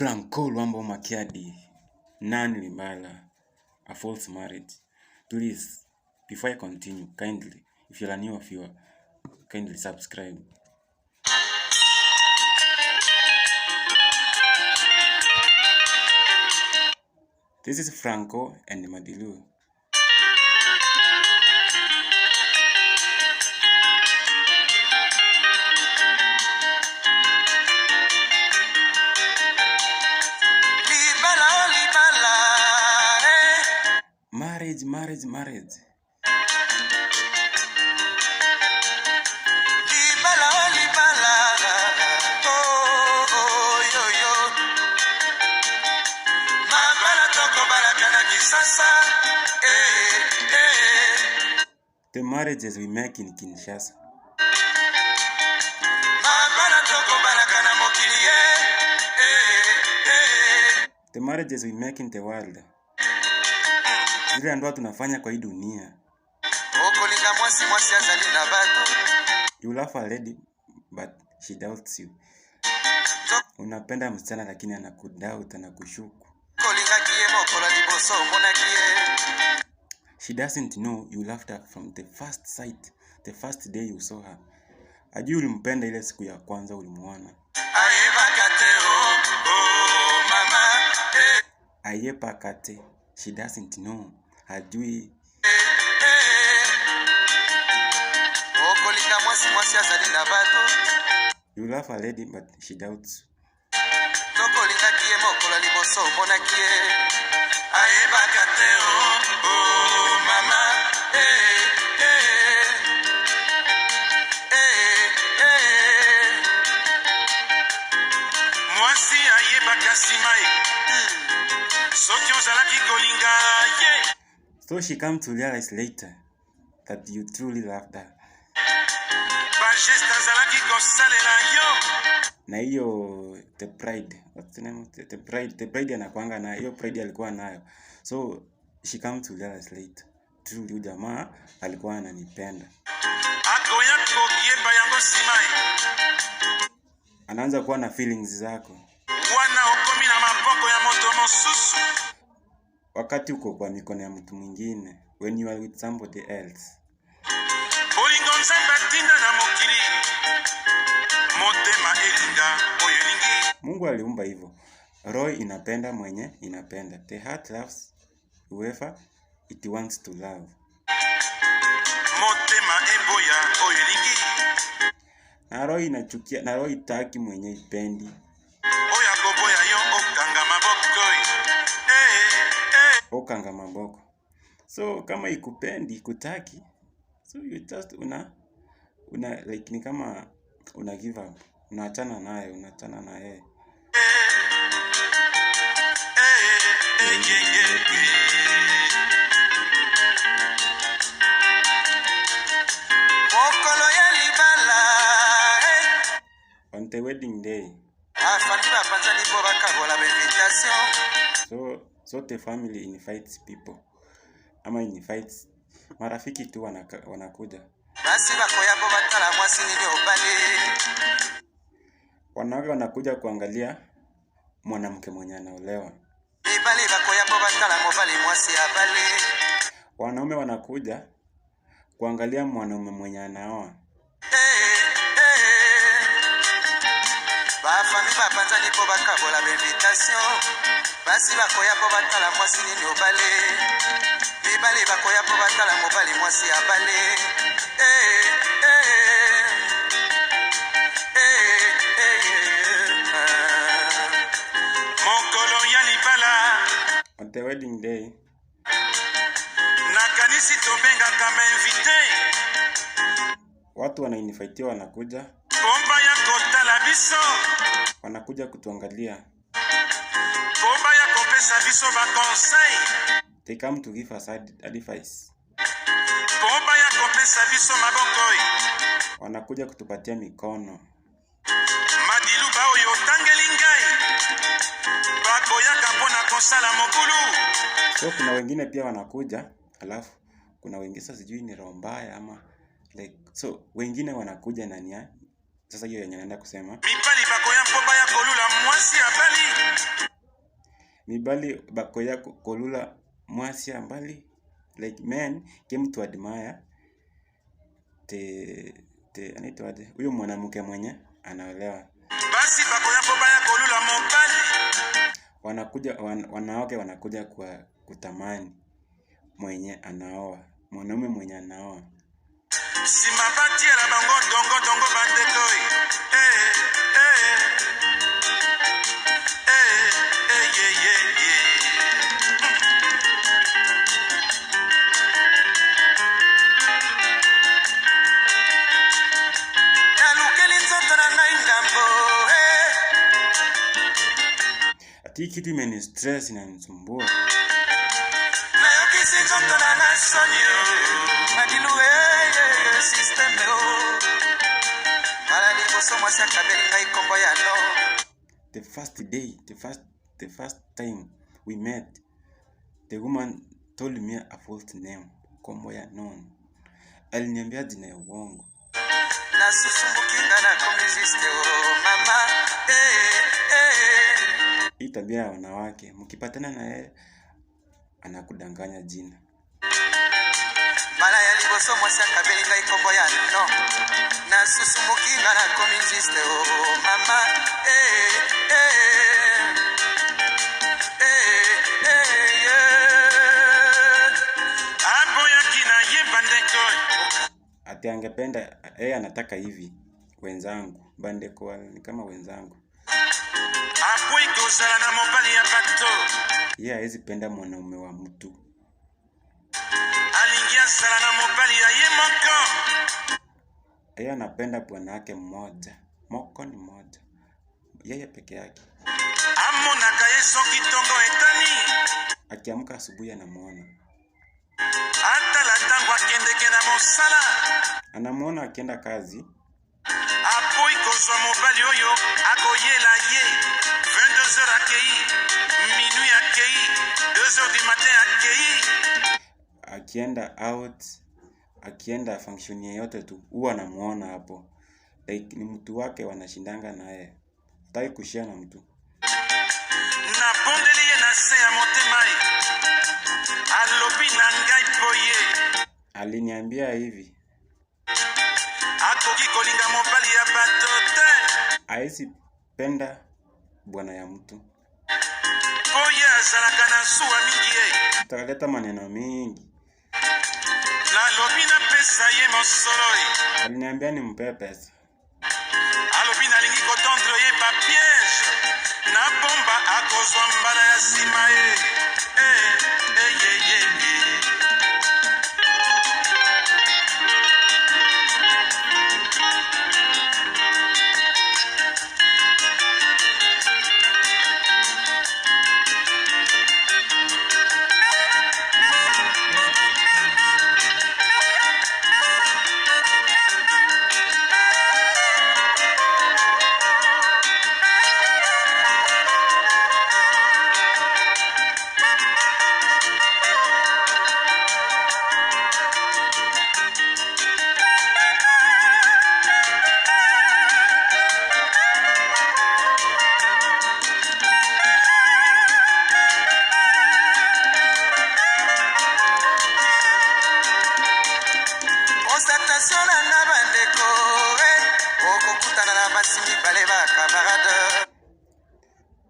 Franco Luambo libala, a false marriage. Please, before I continue, kindly, if you're a new viewer, kindly subscribe. This is Franco and Madilu. Marriage. Libala. Oh, yo. Mabala toko barakana kisasa. The marriages we make in Kinshasa. Mabala toko barakana mokilie. The marriages we make in the world. Zile ndoa tunafanya kwa hii dunia. You love a lady but she doubts you. Unapenda msichana lakini anakudoubt, anakushuku. She doesn't know you loved her from the first sight, the first day you saw her. Ajui ulimpenda ile siku ya kwanza ulimuona. Ayepakate. She doesn't know. Hajui. You love a lady but she doubts. So she come to realize later that you truly loved her. Na hiyo the pride, what's the name of the pride anakuanga na hiyo pride alikuwa nayo. So she come to realize later truly jamaa alikuwa ananipenda. Anaanza kuwa na feelings zako. Wakati uko kwa mikono ya mtu mwingine, when you are with somebody else. Mungu aliumba hivyo. Roho inapenda mwenye inapenda. The heart loves whoever it wants to love. Na roho inachukia, na roho itaki mwenye ipendi. Okanga maboko. So kama ikupendi, ikutaki, so you just una like ni kama una give up. Unaachana naye. On the wedding day. So the family invites people. Ama invites marafiki tu wanakuja. Wanawake wanakuja kuangalia mwanamke mwenye anaolewa. Wanaume wanakuja kuangalia mwanaume mwenye anaoa. On the wedding day, watu wanainvitiwa wanakuja. Wanakuja kutuangalia. They come to give us advice. Wanakuja kutupatia mikono. So kuna wengine pia wanakuja, alafu kuna wengine sasa sijui ni roho mbaya ama like, so wengine wanakuja na nia. Sasa hiyo yenye naenda kusema. Mipali bako ya mpoba ya kolula mwasi abali. mibali bakoya kolula mwasi mbali, like men came to admire anaitwaje huyo mwanamke mwenye anaolewa. Basi bakoya bobaya kolula mobali, wanakuja wanawake wanakuja kwa kutamani mwenye anaoa, mwanaume mwenye anaoa. Simabati ya bango dongo bandekoi. Ati kitu imeni stress na nisumbua. Na yokisi nzoto na sonyo. Madiluwe system o. Malali bosomwa sakabeli ngai kombo ya no. The first day, the first time we met, the woman told me a false name, kombo ya non. Aliniambia jina ya uongo. Na susumbukinga na komiziste o mama. Hii tabia ya wanawake, mkipatana na yeye anakudanganya jina. Mala ya liboso mwasa kabeli ngai kombo ya no. Na susumukinga na komiziste o mama. Ati angependa yeye anataka hivi wenzangu, bandeko ni kama wenzangu. Apo ikosala na mobali ya bato. Yeye hawezi penda mwanaume wa mtu. Alingia sala na mobali ya yemoko. Yeye anapenda bwana yake mmoja. Moko ni mmoja. Yeye peke yake. Amona kayeso kitongo etani. Akiamka asubuhi anamuona. Hata la tangu akendeke na mosala. Anamuona akienda kazi. Apo ikozwa mobali oyo akoyela ye 22h akei, minuit akei, 2h du matin akei. Akienda out, akienda function yote tu, huwa anamuona hapo. Like ni mtu wake wanashindanga naye. Hataki kushia na mtu. Na bondeli ye na se ya motemai. Alobi na ngai boye. Aliniambia hivi. Akoki kolinga mobali ya batote. Haisi penda bwana ya mtu. Boye azalaka na suwa mingi ye. Takaleta maneno mingi. La lobi na pesa ye mosoloi. Aliniambia nimpe pesa. Alobi na lingi kotondre ye ba piège. Na bomba akozwa mbala ya sima ye.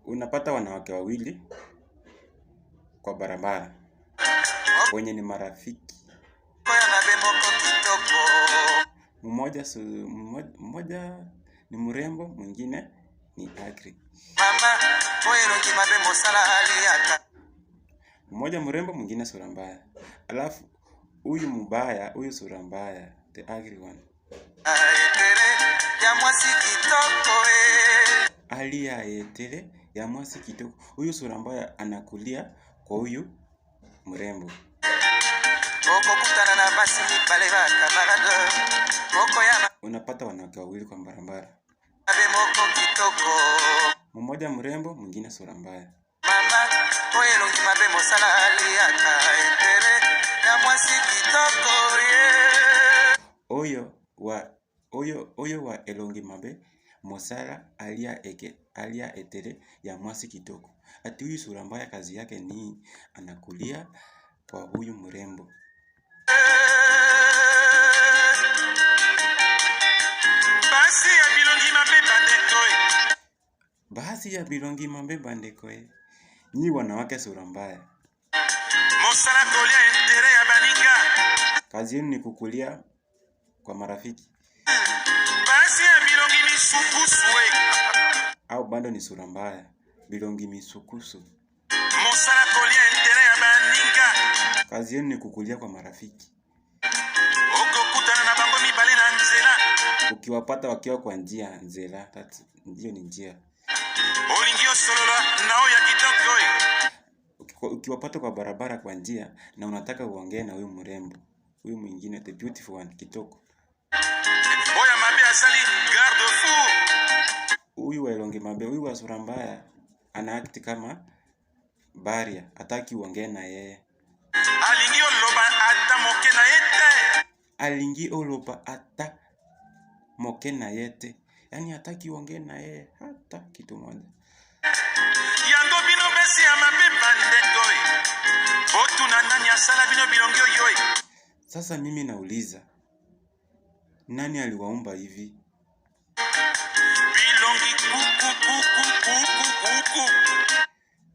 Unapata wanawake wawili kwa barabara wenye ni marafiki. Mmoja ni mrembo, mwingine ni agri. Mmoja mrembo, mwingine sura mbaya. Alafu huyu mbaya, huyu sura mbaya, the agri one. Alia etele ya mwasi kitoko. Huyu sura mbaya anakulia kwa huyu mrembo. Unapata wanawake wawili kwa barabara. Mmoja mrembo, mwingine sura mbaya. Oyo wa elongi mabe mosala alia eke alia etere ya mwasi kitoko. Ati huyu sura mbaya kazi yake ni anakulia kwa huyu mrembo. Basi ya bilongi mabeba ndekoe. Nyi wanawake sura mbaya. Mosala kolia entere ya baninga. Kazi yenu ni kukulia kwa marafiki. Basi ya bilongi misukusu we. Au bado ni sura mbaya. Bilongi misukusu. Mosala kolia entere ya baninga. Kazi yenu ni kukulia kwa marafiki. Okokutana na bango mibale na nzela. Ukiwapata wakiwa kwa njia nzela, ndio ni njia. Olingio solola nao ya kitoko. Ukiwapata kwa barabara kwa njia na unataka uongee na huyu mrembo, huyu mwingine the beautiful one kitoko. Oya mabe asali garde fou. Huyu welongi mabe, huyu wa sura mbaya ana act kama baria, hataki uongee na yeye. Alingi oloba ata moke na yete. Alingi oloba ata moke na yete. Yani hataki uongee na yeye hata kitu moja. Yango bino besi ya mapepa ndekoi. Otu na nani asala bino bilongio yoi. Sasa mimi nauliza, nani aliwaumba hivi? Bilongi kuku.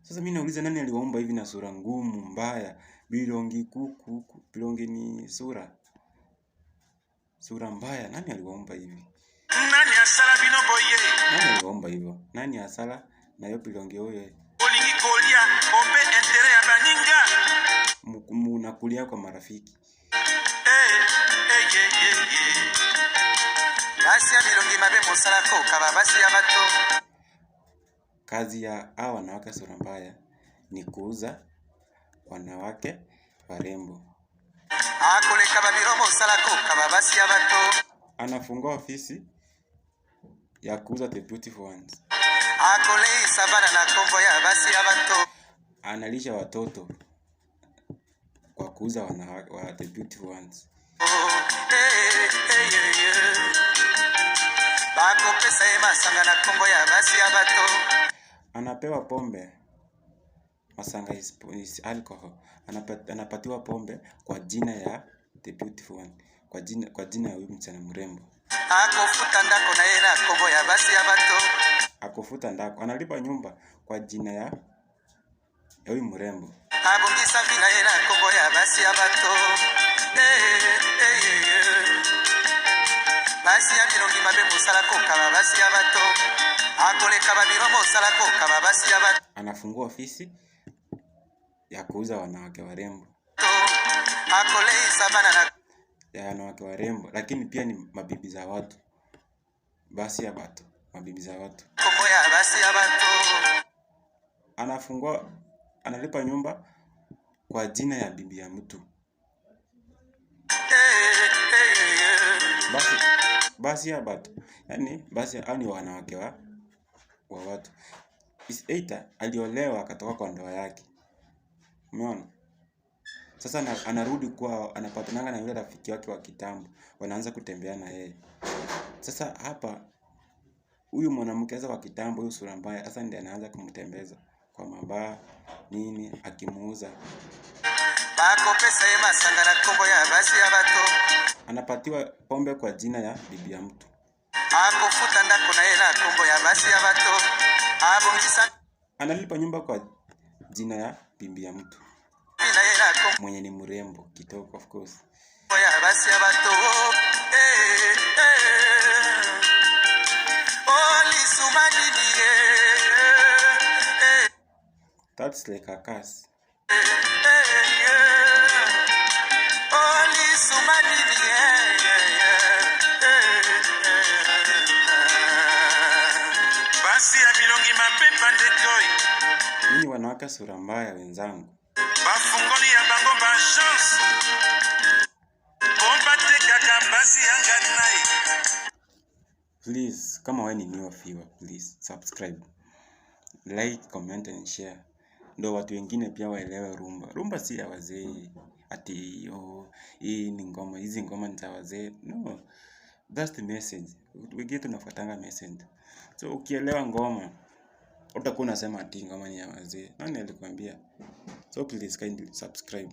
Sasa mimi nauliza, nani aliwaumba hivi na sura ngumu mbaya? Bilongi kuku. Bilongi ni sura mbaya. Nani aliwaumba hivi? Nani asala bino boye? Nani aliwaumba hivyo? Nani asala na yo bilongi oye? Olingi kolia ombe entere ya baninga. Munakulia kwa marafiki. Basi ya bilongi mabe mosala ko kaba basi ya bato. Kazi ya hawa wanawake sura mbaya ni kuuza wanawake warembo. Akole kaba biro mosala ko kaba basi ya bato. Anafungua ofisi ya kuuza the beautiful ones. Akole sabana na kombo ya basi ya bato. Analisha watoto kwa kuuza wanawake wa the beautiful ones. Bako pesa ema sanga na kombo ya basi ya bato. Anapewa pombe. Masanga is alcohol. Anapatiwa pombe kwa jina ya the beautiful one. Kwa jina ya huyu msichana mrembo. Akofuta ndako na yeye na kombo ya basi ya bato. Akofuta ndako. Analipa nyumba kwa jina ya huyu mrembo. Abongisa vina yeye na kombo ya basi ya bato. Basi ya bilongi mabe mosala ko kaba basi ya bato. Akole kaba biro mosala ko kaba basi ya bato. Anafungua ofisi ya kuuza wanawake warembo. Akole sabana na ya wanawake warembo, lakini pia ni mabibi za watu. Basi ya bato, mabibi za watu. Kombo ya basi ya bato. Anafungua, analipa nyumba kwa jina ya bibi ya mtu. Basi ya bato. Yani basi ya ni wanawake wa watu. Is either aliolewa akatoka kwa ndoa yake. Umeona? Sasa anarudi kwa anapatananga na yule rafiki wake wa kitambo. Wanaanza kutembea na yeye. Sasa hapa huyu mwanamke wa kitambo, huyu sura mbaya, sasa ndiye anaanza kumtembeza kwa mabaa nini akimuuza. Bako pesa ema sanga na kombo ya basi ya bato. Anapatiwa pombe kwa jina ya bibi ya mtu. Akofuta ndako na yeye na kombo ya basi ya bato. Abongisa. Analipa nyumba kwa jina ya bibi ya mtu. Mwenye ni mrembo kitoko of course. Ya basi ya bato. That's like a curse. Basi ya bilongi mapepa ndekoi. Nini wanawake sura mbaya wenzangu? Bafungoli ya bango ba chance. Bomba teka kambasi anga nai. Please, kama wewe ni new viewer, please subscribe. Like, comment and share. Ndio watu wengine pia waelewe rumba. Rumba si ya wazee. Ati hii ni ngoma, hizi ngoma ni za wazee. No. That's the message. Wengine tunafuatanga message. So ukielewa ngoma utakuwa unasema ati ngoma ni ya wazee. Nani alikwambia? So please kindly subscribe.